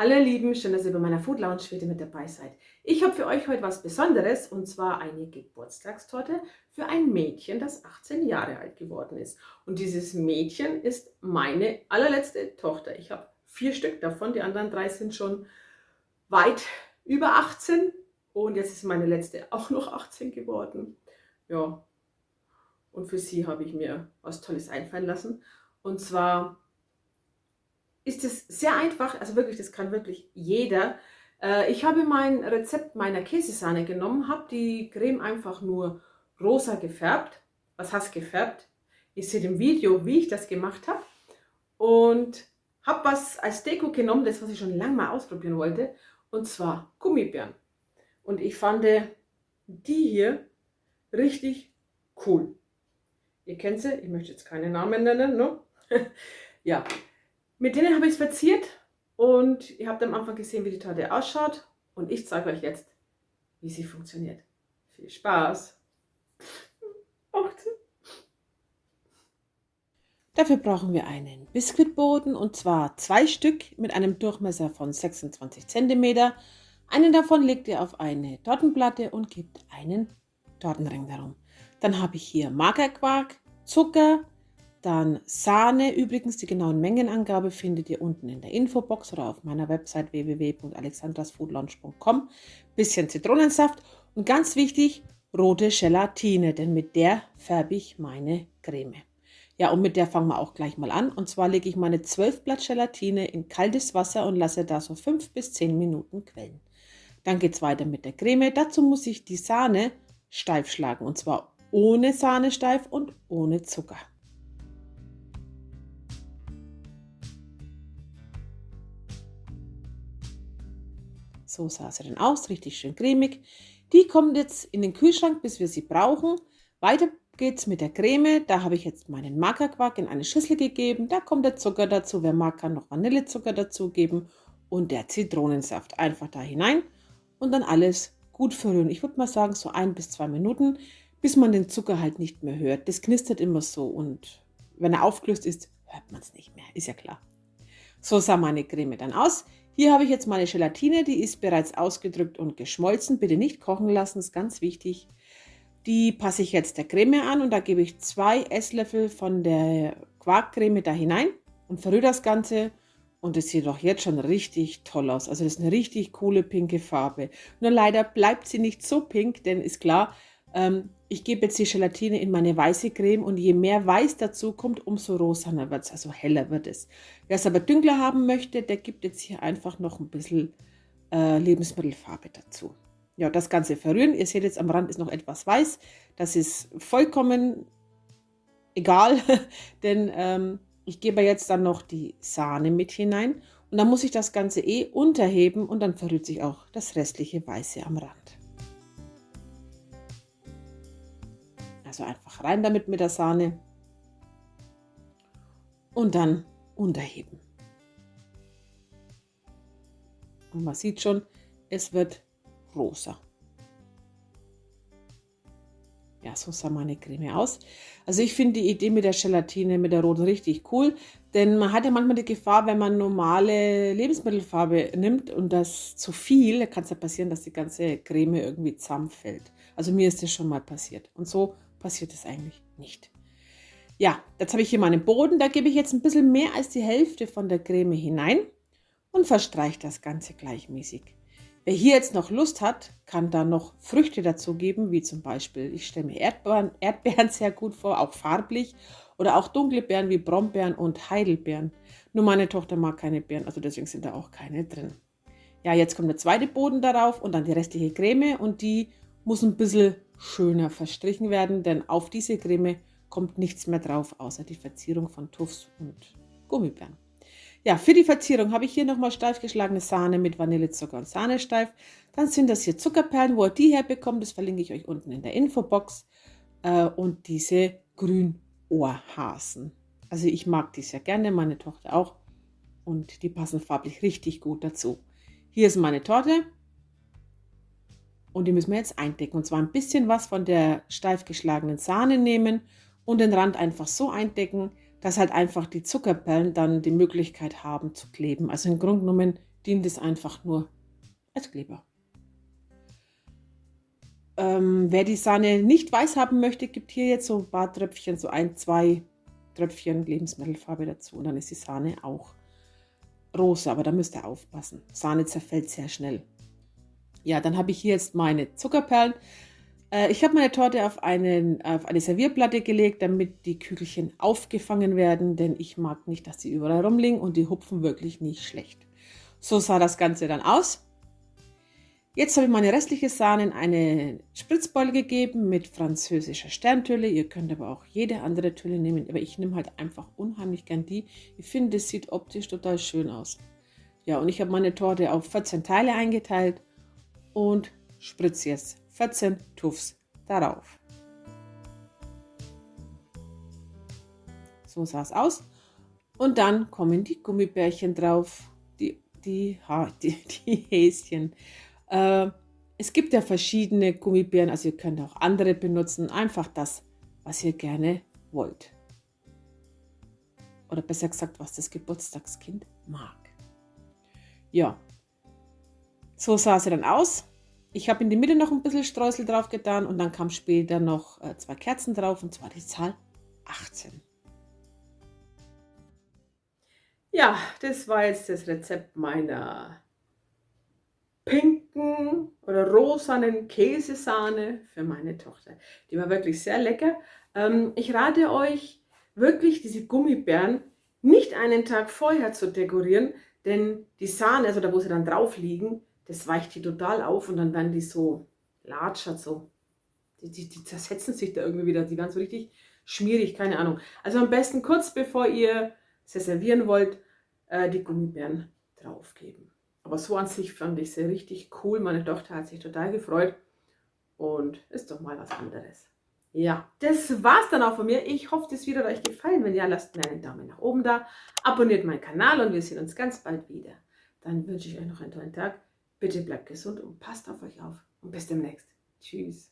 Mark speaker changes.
Speaker 1: Hallo ihr Lieben, schön, dass ihr bei meiner Food Lounge wieder mit dabei seid. Ich habe für euch heute was Besonderes und zwar eine Geburtstagstorte für ein Mädchen, das 18 Jahre alt geworden ist. Und dieses Mädchen ist meine allerletzte Tochter. Ich habe 4 Stück davon, die anderen 3 sind schon weit über 18 und jetzt ist meine letzte auch noch 18 geworden. Ja, und für sie habe ich mir was Tolles einfallen lassen. Und zwar ist es sehr einfach, also wirklich, das kann wirklich jeder. Ich habe mein Rezept meiner Käsesahne genommen, habe die Creme einfach nur rosa gefärbt. Was heißt gefärbt? Ihr seht im Video, wie ich das gemacht habe. Und habe was als Deko genommen, das, was ich schon lange mal ausprobieren wollte. Und zwar Gummibären. Und ich fand die hier richtig cool. Ihr kennt sie, ich möchte jetzt keine Namen nennen, ne? Ja, mit denen habe ich es verziert und ihr habt am Anfang gesehen, wie die Torte ausschaut. Und ich zeige euch jetzt, wie sie funktioniert. Viel Spaß! Dafür brauchen wir einen Biskuitboden und zwar 2 Stück mit einem Durchmesser von 26 cm. Einen davon legt ihr auf eine Tortenplatte und gebt einen Tortenring darum. Dann habe ich hier Magerquark, Zucker, dann Sahne. Übrigens, die genauen Mengenangabe findet ihr unten in der Infobox oder auf meiner Website www.alexandrasfoodlaunch.com. Bisschen Zitronensaft und ganz wichtig, rote Gelatine, denn mit der färbe ich meine Creme. Ja, und mit der fangen wir auch gleich mal an. Und zwar lege ich meine 12 Blatt Gelatine in kaltes Wasser und lasse da so 5 bis 10 Minuten quellen. Dann geht es weiter mit der Creme. Dazu muss ich die Sahne steif schlagen und zwar ohne Sahne steif und ohne Zucker. So sah sie dann aus, richtig schön cremig. Die kommt jetzt in den Kühlschrank, bis wir sie brauchen. Weiter geht's mit der Creme. Da habe ich jetzt meinen Magerquark in eine Schüssel gegeben. Da kommt der Zucker dazu. Wer mag, kann noch Vanillezucker dazugeben. Und der Zitronensaft einfach da hinein. Und dann alles gut verrühren. Ich würde mal sagen, so 1 bis 2 Minuten, bis man den Zucker halt nicht mehr hört. Das knistert immer so. Und wenn er aufgelöst ist, hört man es nicht mehr. Ist ja klar. So sah meine Creme dann aus. Hier habe ich jetzt meine Gelatine, die ist bereits ausgedrückt und geschmolzen. Bitte nicht kochen lassen, ist ganz wichtig. Die passe ich jetzt der Creme an und da gebe ich 2 Esslöffel von der Quarkcreme da hinein und verrühre das Ganze. Und es sieht doch jetzt schon richtig toll aus. Also das ist eine richtig coole pinke Farbe. Nur leider bleibt sie nicht so pink, denn ist klar, ich gebe jetzt die Gelatine in meine weiße Creme und je mehr Weiß dazu kommt, umso rosaner wird es, also heller wird es. Wer es aber dunkler haben möchte, der gibt jetzt hier einfach noch ein bisschen Lebensmittelfarbe dazu. Ja, das Ganze verrühren. Ihr seht jetzt am Rand ist noch etwas weiß. Das ist vollkommen egal, denn ich gebe jetzt dann noch die Sahne mit hinein und dann muss ich das Ganze unterheben und dann verrührt sich auch das restliche Weiße am Rand. Also einfach rein damit mit der Sahne und dann unterheben. Und man sieht schon, es wird rosa. Ja, so sah meine Creme aus. Also ich finde die Idee mit der Gelatine, mit der roten richtig cool, denn man hat ja manchmal die Gefahr, wenn man normale Lebensmittelfarbe nimmt und das zu viel, kann es ja passieren, dass die ganze Creme irgendwie zusammenfällt. Also mir ist das schon mal passiert und so passiert es eigentlich nicht. Ja, jetzt habe ich hier meinen Boden, da gebe ich jetzt ein bisschen mehr als die Hälfte von der Creme hinein und verstreiche das Ganze gleichmäßig. Wer hier jetzt noch Lust hat, kann da noch Früchte dazu geben, wie zum Beispiel, ich stelle mir Erdbeeren sehr gut vor, auch farblich, oder auch dunkle Beeren wie Brombeeren und Heidelbeeren. Nur meine Tochter mag keine Beeren, also deswegen sind da auch keine drin. Ja, jetzt kommt der zweite Boden darauf und dann die restliche Creme und die muss ein bisschen schöner verstrichen werden, denn auf diese Creme kommt nichts mehr drauf, außer die Verzierung von Tuffs und Gummibären. Ja, für die Verzierung habe ich hier nochmal steif geschlagene Sahne mit Vanillezucker und Sahne steif. Dann sind das hier Zuckerperlen, wo ihr die herbekommt, das verlinke ich euch unten in der Infobox. Und diese Grünohrhasen. Also ich mag die sehr gerne, meine Tochter auch. Und die passen farblich richtig gut dazu. Hier ist meine Torte. Und die müssen wir jetzt eindecken. Und zwar ein bisschen was von der steif geschlagenen Sahne nehmen und den Rand einfach so eindecken, dass halt einfach die Zuckerperlen dann die Möglichkeit haben zu kleben. Also im Grunde genommen dient es einfach nur als Kleber. Wer die Sahne nicht weiß haben möchte, gibt hier jetzt so ein paar Tröpfchen, so 1, 2 Tröpfchen Lebensmittelfarbe dazu. Und dann ist die Sahne auch rosa, aber da müsst ihr aufpassen. Sahne zerfällt sehr schnell. Ja, dann habe ich hier jetzt meine Zuckerperlen. Ich habe meine Torte auf eine Servierplatte gelegt, damit die Kügelchen aufgefangen werden, denn ich mag nicht, dass sie überall rumliegen und die hupfen wirklich nicht schlecht. So sah das Ganze dann aus. Jetzt habe ich meine restliche Sahne in eine Spritzbeule gegeben mit französischer Sterntülle. Ihr könnt aber auch jede andere Tülle nehmen, aber ich nehme halt einfach unheimlich gern die. Ich finde, das sieht optisch total schön aus. Ja, und ich habe meine Torte auf 14 Teile eingeteilt und spritze jetzt 14 Tuffs darauf. So sah es aus. Und dann kommen die Gummibärchen drauf, die Häschen. Es gibt ja verschiedene Gummibären, also ihr könnt auch andere benutzen. Einfach das, was ihr gerne wollt. Oder besser gesagt, was das Geburtstagskind mag. Ja, so sah sie dann aus. Ich habe in die Mitte noch ein bisschen Streusel drauf getan und dann kam später noch 2 Kerzen drauf, und zwar die Zahl 18. Ja, das war jetzt das Rezept meiner pinken oder rosanen Käsesahne für meine Tochter. Die war wirklich sehr lecker. Ich rate euch wirklich, diese Gummibären nicht einen Tag vorher zu dekorieren, denn die Sahne, also da wo sie dann drauf liegen, das weicht die total auf und dann werden die so latschert so. Die zersetzen sich da irgendwie wieder, die werden so richtig schmierig, keine Ahnung. Also am besten kurz bevor ihr sie servieren wollt, die Gummibären draufgeben. Aber so an sich fand ich sie richtig cool. Meine Tochter hat sich total gefreut und ist doch mal was anderes. Ja, das war's dann auch von mir. Ich hoffe, das Video hat euch gefallen. Wenn ja, lasst mir einen Daumen nach oben da, abonniert meinen Kanal und wir sehen uns ganz bald wieder. Dann wünsche ich euch noch einen tollen Tag. Bitte bleibt gesund und passt auf euch auf. Und bis demnächst. Tschüss.